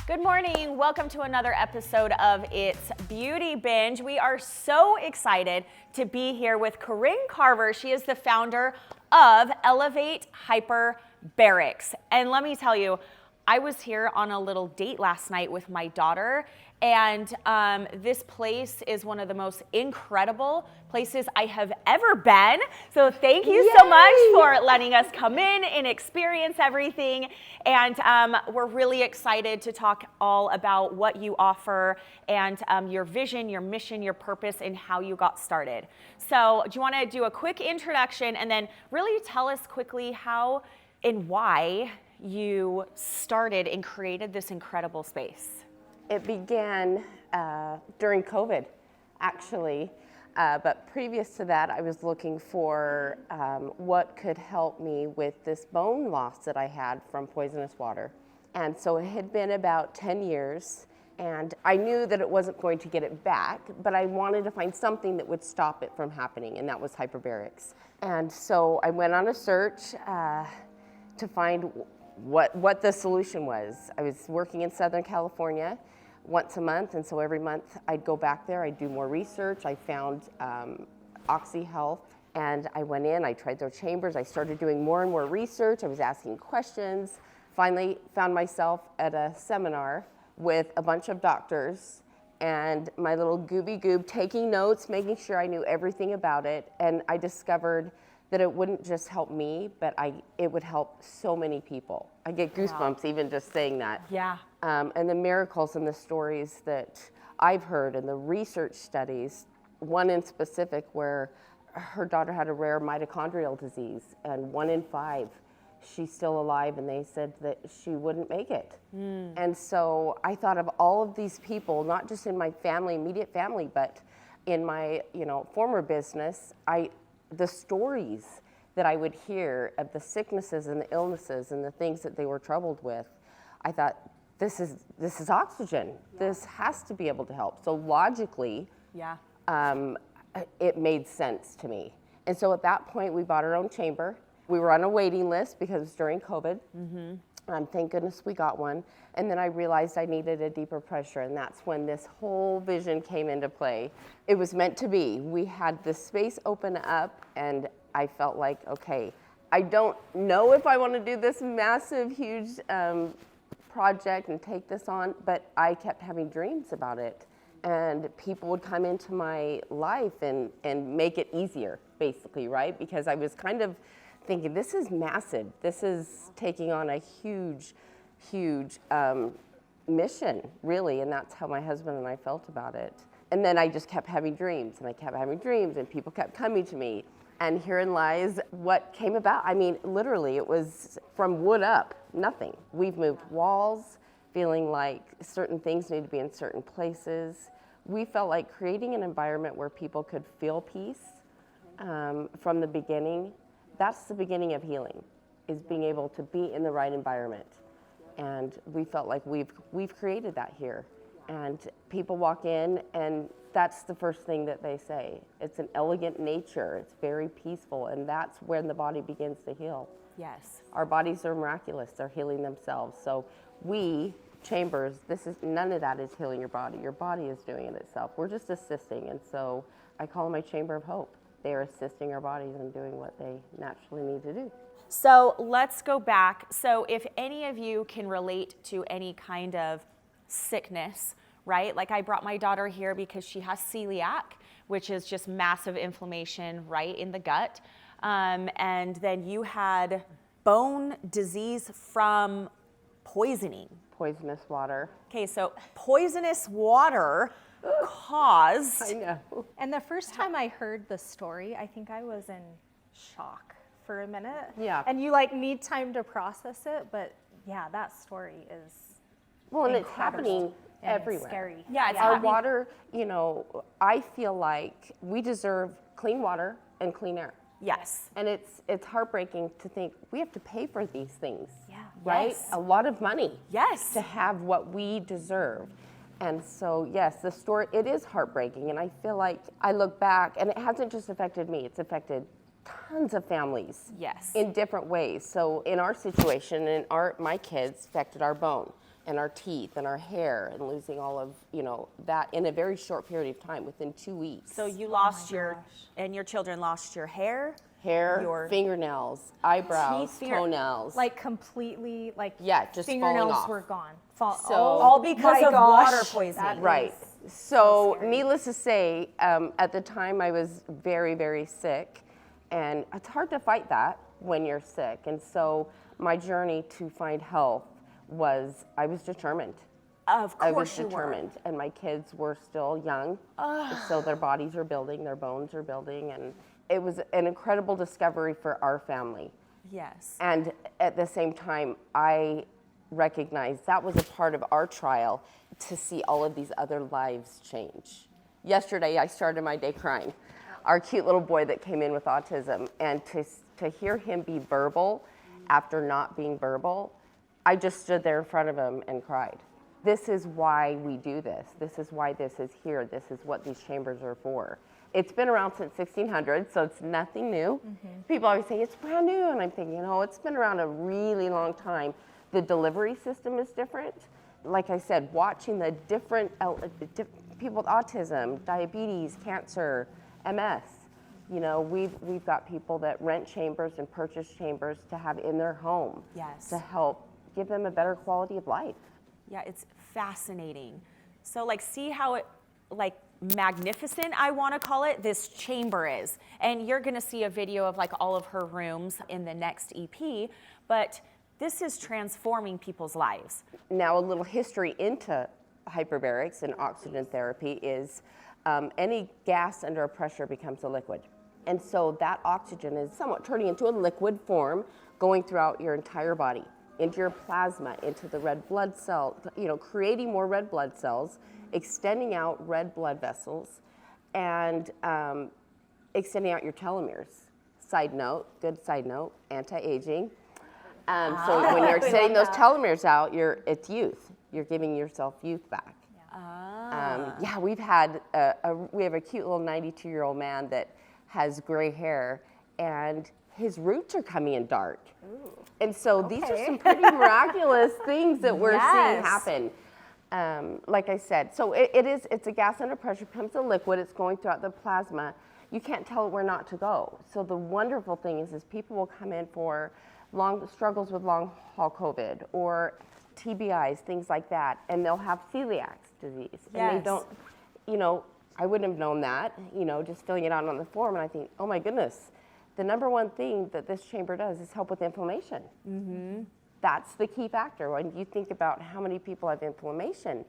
Good morning. Welcome to another episode of It's Beauty Binge. We are so excited to be here with Corinne Carver. She is the founder of Elevate Hyperbarics. And let me tell you, I was here on a little date last night with my daughter, and this place is one of the most incredible places I have ever been. So thank you so much for letting us come in and experience everything. And we're really excited to talk all about what you offer and your vision, your mission, your purpose, and how you got started. So do you want to do a quick introduction and then really tell us quickly how and why you started and created this incredible space? It began during COVID, actually. But previous to that, I was looking for what could help me with this bone loss that I had from poisonous water. And so it had been about 10 years, and I knew that it wasn't going to get it back, but I wanted to find something that would stop it from happening, and that was hyperbarics. And so I went on a search to find what the solution was. I was working in Southern California once a month, and so every month I'd go back there, I'd do more research. I found Oxy Health, and I went in, I tried their chambers, I started doing more and more research, I was asking questions. Finally found myself at a seminar with a bunch of doctors and my little gooby goob taking notes, making sure I knew everything about it, and I discovered that it wouldn't just help me, but it would help so many people. I get goosebumps even just saying that. Yeah. And the miracles and the stories that I've heard and the research studies, one in specific where her daughter had a rare mitochondrial disease, and 1 in 5, she's still alive, and they said that she wouldn't make it. And so I thought of all of these people, not just in my family, immediate family, but in my former business, the stories that I would hear of the sicknesses and the illnesses and the things that they were troubled with, I thought, this is oxygen. This has to be able to help. So logically, it made sense to me. And so at that point, we bought our own chamber. We were on a waiting list because it was during COVID. Thank goodness we got one. And then I realized I needed a deeper pressure, and that's when this whole vision came into play. It was meant to be. We had this space open up, and I felt like, okay, I don't know if I want to do this massive, huge project and take this on, but I kept having dreams about it. And people would come into my life and make it easier, basically, right? Because I was kind of thinking, this is massive. This is taking on a huge mission, really, and that's how my husband and I felt about it. And then I just kept having dreams, and I kept having dreams, and people kept coming to me. And herein lies what came about. I mean, literally, it was from wood up, nothing. We've moved walls, feeling like certain things need to be in certain places. We felt like creating an environment where people could feel peace from the beginning. That's the beginning of healing, is being able to be in the right environment. And we felt like we've created that here. And people walk in, and that's the first thing that they say. It's an elegant nature, it's very peaceful, and that's when the body begins to heal. Yes. Our bodies are miraculous, they're healing themselves. So chambers, none of that is healing your body. Your body is doing it itself. We're just assisting, and so I call them my chamber of hope. They are assisting our bodies in doing what they naturally need to do. So let's go back. So if any of you can relate to any kind of sickness, right? Like I brought my daughter here because she has celiac, which is just massive inflammation right in the gut. And then you had bone disease from poisoning. Poisonous water. Okay, so poisonous water caused. I know. And the first time I heard the story, I think I was in shock for a minute. Yeah. And you need time to process it, but yeah, that story is and it's incredible happening and everywhere. scary. Yeah, it's Our happening. water, I feel like we deserve clean water and clean air. Yes. And it's heartbreaking to think we have to pay for these things. Yeah. Right? Yes. A lot of money. Yes. To have what we deserve. And so, yes, the story, it is heartbreaking. And I feel like I look back, and it hasn't just affected me, it's affected tons of families. Yes. In different ways. So in our situation, my kids affected our bone. and our teeth and our hair and losing all of, that in a very short period of time, within 2 weeks. So you lost and your children lost your hair? Hair, fingernails, eyebrows, Teeth, toenails. like completely, like just fingernails falling off. were gone. All because of water poisoning. Right. So needless to say, at the time I was very, very sick, and it's hard to fight that when you're sick. And so my journey to find health was, I was determined. Of course I was you determined, and my kids were still young, so their bodies are building, their bones are building, and it was an incredible discovery for our family. Yes. And at the same time, I recognized that was a part of our trial to see all of these other lives change. Yesterday, I started my day crying. Our cute little boy that came in with autism, and to hear him be verbal after not being verbal, I just stood there in front of him and cried. This is why we do this. This is why this is here. This is what these chambers are for. It's been around since 1600, so it's nothing new. People always say, it's brand new, and I'm thinking, it's been around a really long time. The delivery system is different. Like I said, watching the different people with autism, diabetes, cancer, MS. We've got people that rent chambers and purchase chambers to have in their home. Yes. To help give them a better quality of life. Yeah, it's fascinating. So see how magnificent, I want to call it, this chamber is. And you're going to see a video of all of her rooms in the next EP, but this is transforming people's lives. Now, a little history into hyperbarics and oxygen therapy is any gas under pressure becomes a liquid. And so that oxygen is somewhat turning into a liquid form, going throughout your entire body, into your plasma, into the red blood cell, creating more red blood cells, extending out red blood vessels, and extending out your telomeres. Good side note, anti-aging. So when you're extending those telomeres out, it's youth. You're giving yourself youth back. We've had we have a cute little 92-year-old man that has gray hair, and his roots are coming in dark. Ooh. And so these are some pretty miraculous things that we're seeing happen. Like I said, so it's a gas under pressure, becomes a liquid, it's going throughout the plasma. You can't tell it where not to go. So the wonderful thing is people will come in for struggles with long haul COVID or TBIs, things like that, and they'll have celiac disease. Yes. And they don't, I wouldn't have known that, just filling it out on the form, and I think, oh my goodness, the number one thing that this chamber does is help with inflammation. Mm-hmm. That's the key factor. When you think about how many people have inflammation,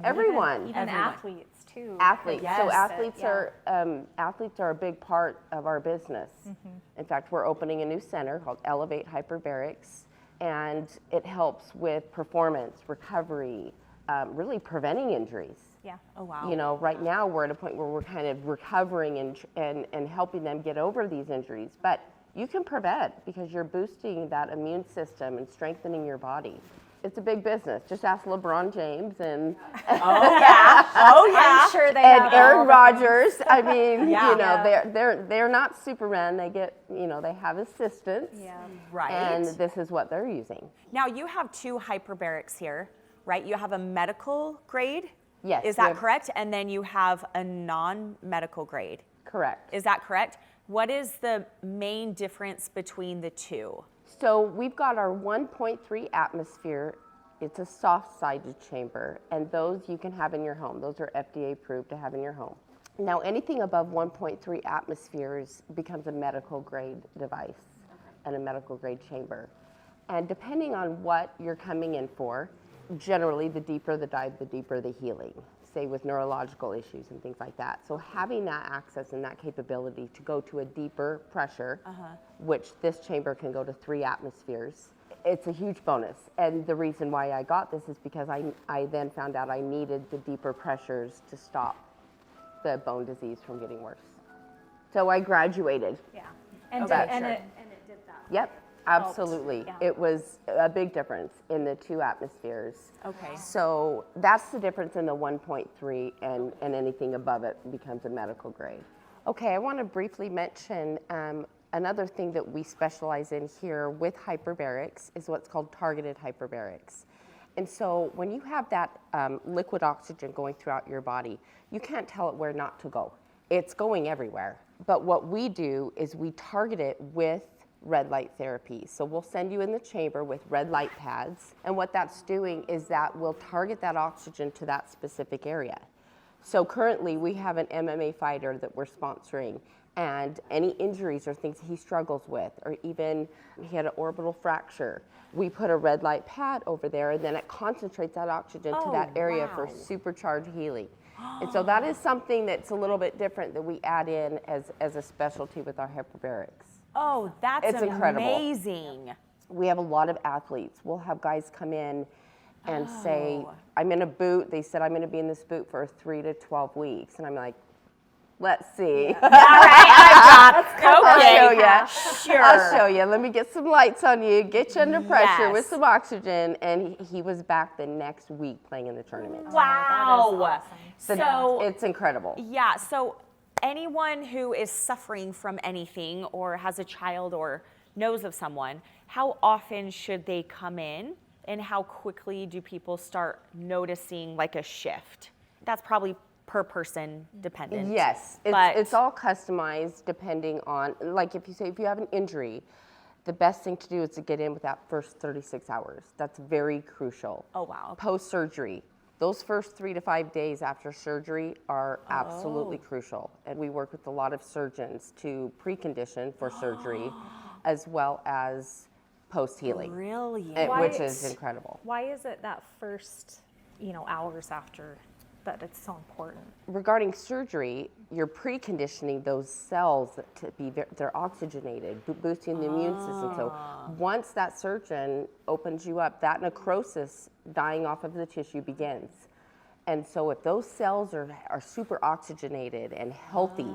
everyone. Even athletes too. Athletes. Yes. So athletes are a big part of our business. Mm-hmm. In fact, we're opening a new center called Elevate Hyperbarics, and it helps with performance, recovery, really preventing injuries. Yeah. Oh, wow. Right now we're at a point where we're kind of recovering and helping them get over these injuries. But you can prevent because you're boosting that immune system and strengthening your body. It's a big business. Just ask LeBron James and I'm sure they and have Aaron Rodgers. I mean, Yeah. they're not Superman. They get they have assistants. Yeah. Right. And this is what they're using. Now you have two hyperbarics here, right? You have a medical grade. Yes. Is that correct? And then you have a non-medical grade. Correct. Is that correct? What is the main difference between the two? So we've got our 1.3 atmosphere. It's a soft-sided chamber, and those you can have in your home. Those are FDA approved to have in your home. Now, anything above 1.3 atmospheres becomes a medical grade device and a medical grade chamber. And depending on what you're coming in for, generally the deeper the dive, the deeper the healing, say with neurological issues and things like that. So having that access and that capability to go to a deeper pressure, which this chamber can go to 3 atmospheres, it's a huge bonus. And the reason why I got this is because I then found out I needed the deeper pressures to stop the bone disease from getting worse. So I graduated. Yeah. And Okay. it did that. Yep. Absolutely. Yeah. It was a big difference in the 2 atmospheres. Okay. So that's the difference in the 1.3 and anything above it becomes a medical grade. Okay, I want to briefly mention another thing that we specialize in here with hyperbarics is what's called targeted hyperbarics. And so when you have that liquid oxygen going throughout your body, you can't tell it where not to go. It's going everywhere. But what we do is we target it with red light therapy. So we'll send you in the chamber with red light pads. And what that's doing is that we'll target that oxygen to that specific area. So currently we have an MMA fighter that we're sponsoring, and any injuries or things he struggles with, or even he had an orbital fracture, we put a red light pad over there, and then it concentrates that oxygen to that area for supercharged healing. And so that is something that's a little bit different that we add in as a specialty with our hyperbarics. Oh, that's It's incredible. amazing. We have a lot of athletes. We'll have guys come in and say, I'm in a boot. They said, I'm going to be in this boot for 3 to 12 weeks. And I'm like, let's see. I'll show you. Sure. I'll show you. Let me get some lights on you, get you under pressure with Yes. some oxygen. And he was back the next week playing in the tournament. Wow. That is awesome. So, It's incredible. yeah, so anyone who is suffering from anything or has a child or knows of someone, how often should they come in, and how quickly do people start noticing like a shift? That's probably per person dependent. Yes, it's all customized depending on, like if you have an injury, the best thing to do is to get in with that first 36 hours. That's very crucial. Oh, wow. Post-surgery, those first 3 to 5 days after surgery are absolutely crucial. And we work with a lot of surgeons to precondition for surgery as well as post-healing. Brilliant. Which is incredible. Why is it that first, hours after that it's so important? Regarding surgery, you're preconditioning those cells to be, they're oxygenated, boosting the immune system. So once that surgeon opens you up, that necrosis dying off of the tissue begins. And so if those cells are super oxygenated and healthy,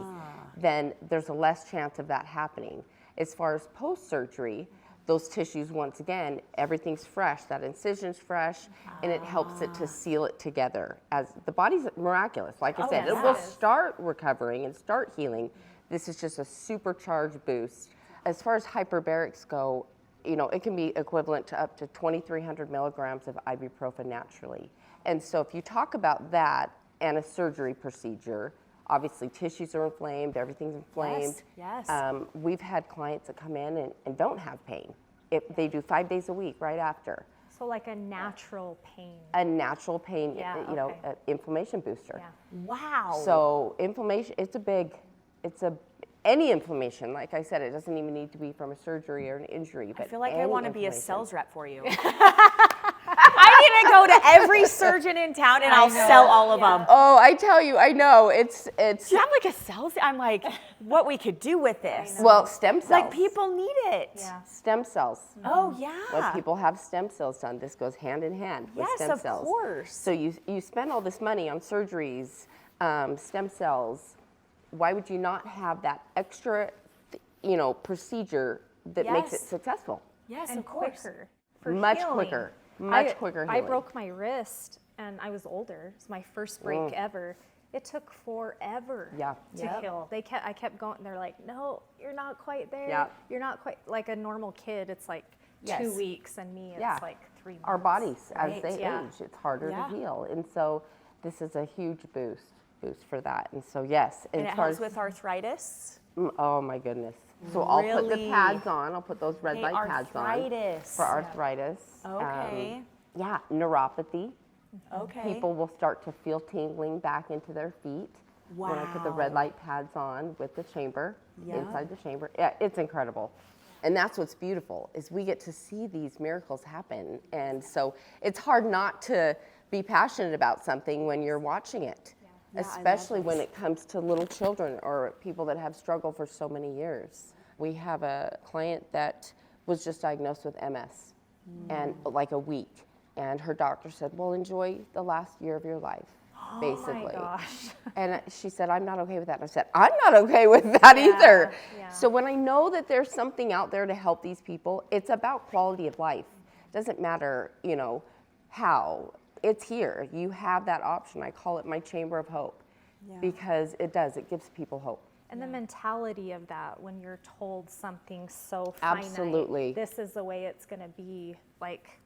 then there's a less chance of that happening. As far as post-surgery, those tissues, once again, everything's fresh, that incision's fresh, and it helps it to seal it together. As the body's miraculous, like I said, yes, it will it is. start recovering and start healing. This is just a supercharged boost. As far as hyperbarics go, it can be equivalent to up to 2,300 milligrams of ibuprofen naturally. And so if you talk about that and a surgery procedure, obviously tissues are inflamed, everything's inflamed. Yes. We've had clients that come in and don't have pain. If they do 5 days a week right after. So like a natural pain. A natural pain, Yeah, okay. inflammation booster. Yeah. Wow. So inflammation, any inflammation, like I said, it doesn't even need to be from a surgery or an injury. But I feel like I any want to be a inflammation. sales rep for you. I need to go to every surgeon in town and I'll sell all of them. Oh, I tell you, I know, it's. Do you have like a sales? I'm like, what we could do with this. Well, stem cells. Like people need it. Yeah. Stem cells. Oh, yeah. When people have stem cells done, this goes hand in hand with Yes, stem of cells. course. So you spend all this money on surgeries, stem cells. Why would you not have that extra, procedure that makes it Yes. successful? Yes, And of course. quicker. For Much healing. quicker. Much quicker I healing. broke my wrist and I was older. It's my first break ever. It took forever Yeah. to heal. I kept going. They're like, no, you're not quite there. Yeah. You're not quite like a normal kid. It's like Yes. 2 weeks, and me, it's Yeah. like 3 months. Our bodies, as Right, they yeah. age, it's harder Yeah. to heal. And so this is a huge boost for that. And so, yes. And as it far helps as- with arthritis. Oh my goodness. So I'll put the Really? pads on. I'll put those red Hey, light pads on arthritis. for arthritis. Okay. Yeah, neuropathy. Okay. People will start to feel tingling back into their feet when I put the red Wow. light pads on with the chamber, Yeah. inside the chamber. Yeah, it's incredible. And that's what's beautiful is we get to see these miracles happen. And so it's hard not to be passionate about something when you're watching it. Yeah, I love Especially when this. it comes to little children or people that have struggled for so many years. We have a client that was just diagnosed with MS and like a week. And her doctor said, well, enjoy the last year of your life, basically. Oh my gosh. And she said, I'm not okay with that. And I said, I'm not okay with that either. yeah. So when I know that there's something out there to help these people, it's about quality of life. It doesn't matter, how. It's here. You have that option. I call it my chamber of hope because it gives people hope. And the mentality of that when you're told something so finite, Absolutely. this is the way it's going to be, like,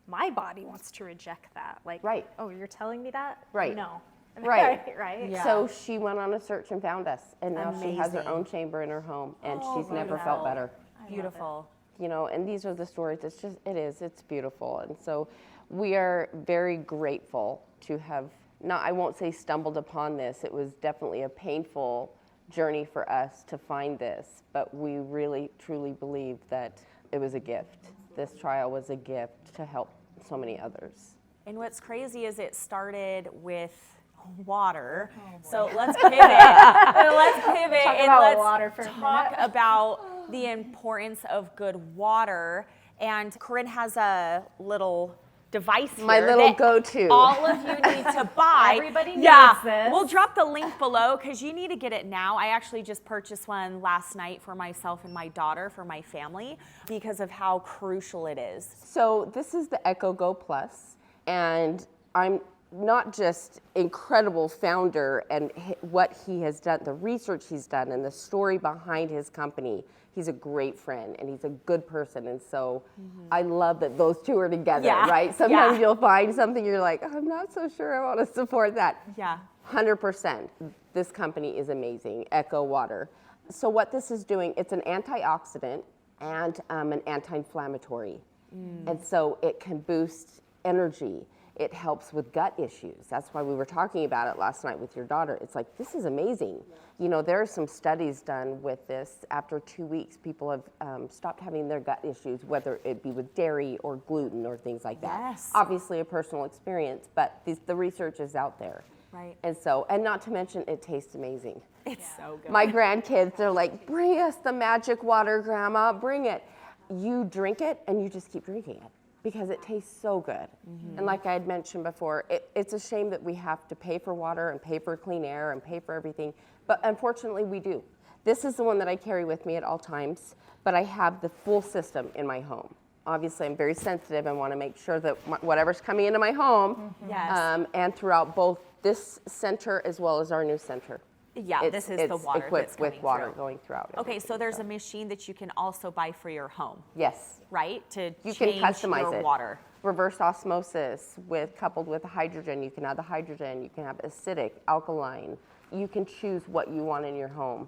my body wants to reject that. Like, Right. oh, you're telling me that? Right. No. Right. Right. Yeah. So she went on a search and found us, and now she has her Amazing. own chamber in her home, and Oh, she's never beautiful. felt better. Beautiful. You know, and these are the stories. It's beautiful. And so we are very grateful to have, I won't say stumbled upon this. It was definitely a painful journey for us to find this, but we really, truly believe that it was a gift. This trial was a gift to help so many others. And what's crazy is it started with water. So let's pivot. And about let's water for a talk minute. about the importance of good water. And Corinne has a little device here My little that go-to. all of you need to buy. Everybody needs this. We'll drop the link below because you need to get it now. I actually just purchased one last night for myself and my daughter, for my family, because of how crucial it is. So this is the Echo Go Plus, and I'm not just incredible founder and what he has done, the research he's done and the story behind his company. He's a great friend and he's a good person, and so I love that those two are together, Yeah. right? Sometimes Yeah. you'll find something you're like, I'm not so sure I want to support that. Yeah. 100%. This company is amazing, Echo Water. So what this is doing, it's an antioxidant and an anti-inflammatory. And so it can boost energy. It helps with gut issues. That's why we were talking about it last night with your daughter. It's like, this is amazing. You know, there are some studies done with this. After 2 weeks, people have stopped having their gut issues, whether it be with dairy or gluten or things like that. Yes. Obviously a personal experience, but the research is out there. Right. And so, and not to mention, it tastes amazing. It's so good. My grandkids, they're like, bring us the magic water, Grandma, bring it. You drink it and you just keep drinking it because it tastes so good. And like I had mentioned before, it's a shame that we have to pay for water and pay for clean air and pay for everything, but unfortunately we do. This is the one that I carry with me at all times, but I have the full system in my home. Obviously, I'm very sensitive and want to make sure that whatever's coming into my home, Yes. and throughout both this center as well as our new center. Yeah, this is the water equipped that's with coming water through. going throughout. Okay, so there's a machine that you can also buy for your home, Yes, right? To you can change customize your it. water. Reverse osmosis coupled with hydrogen. You can add the hydrogen. You can have acidic, alkaline. You can choose what you want in your home,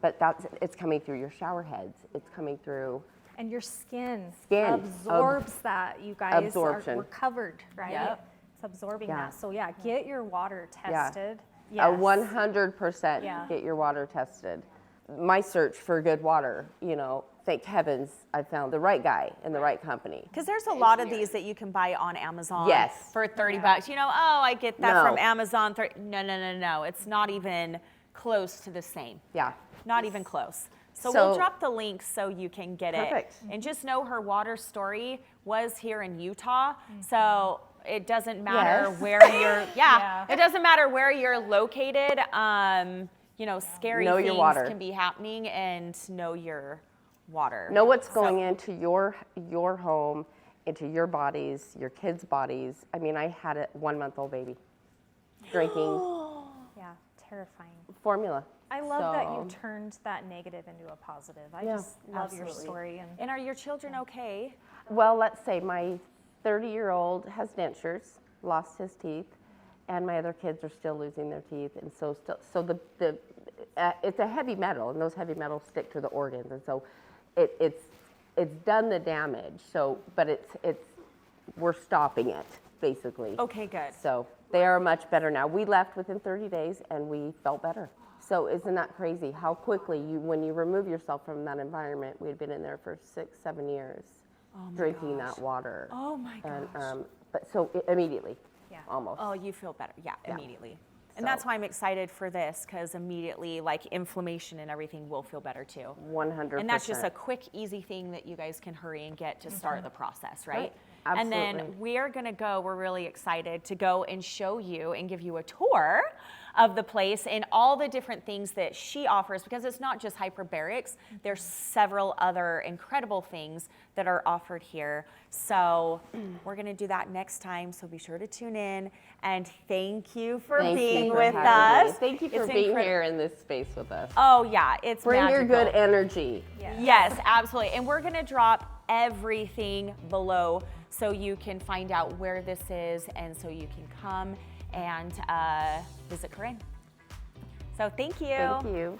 but it's coming through your shower heads. It's coming through. And your skin Skin. absorbs that. You guys Absorption. we're covered, right? Yep. It's absorbing Yeah. that. So yeah, get your water Yeah. tested. A Yes. 100% Yeah. get your water tested. My search for good water, you know, thank heavens I found the right guy in the right company. Because there's a lot of these that you can buy on Amazon Yes. for 30 bucks. You know, oh, I get that No. from Amazon. No. It's not even close to the same. Yeah. Not even close. So So- we'll drop the link so you can get Perfect. it. And just know her water story was here in Utah. So it doesn't matter Yes. where you're, Yeah. it doesn't matter where you're located. You know, scary Know your things water. can be happening, and know your water. Know what's going So- into your home, into your bodies, your kids' bodies. I mean, I had a 1-month-old baby drinking Yeah, terrifying. formula. I love that you So- turned that negative into a positive. I Yeah, just love your absolutely. story. And And are your children okay? Well, let's say my 30-year-old has dentures, lost his teeth, and my other kids are still losing their teeth, and so it's a heavy metal, and those heavy metals stick to the organs, and so it's done the damage. So, but we're stopping it basically. Okay, good. So they are much better now. We left within 30 days, and we felt better. So isn't that crazy? How quickly when you remove yourself from that environment, we had been in there for 6-7 years, drinking that water. Oh my gosh. And but so immediately, Yeah. almost. Oh, you feel better. Yeah, immediately. And So- that's why I'm excited for this, because immediately, like, inflammation and everything will feel better too. 100%. And that's just a quick, easy thing that you guys can hurry and get to start the process, right? Right. And then Absolutely. we're we're really excited to go and show you and give you a tour of the place and all the different things that she offers, because it's not just hyperbarics. There's several other incredible things that are offered here. So we're going to do that next time. So be sure to tune in. And thank you for Thank you being for with having me. us. Thank you for It's being incredi- here in this space with us. Oh, yeah. It's Bring your magical. good energy. Yes, absolutely. And we're going to drop everything below so you can find out where this is and so you can come and visit Corinne. So thank you. Thank you.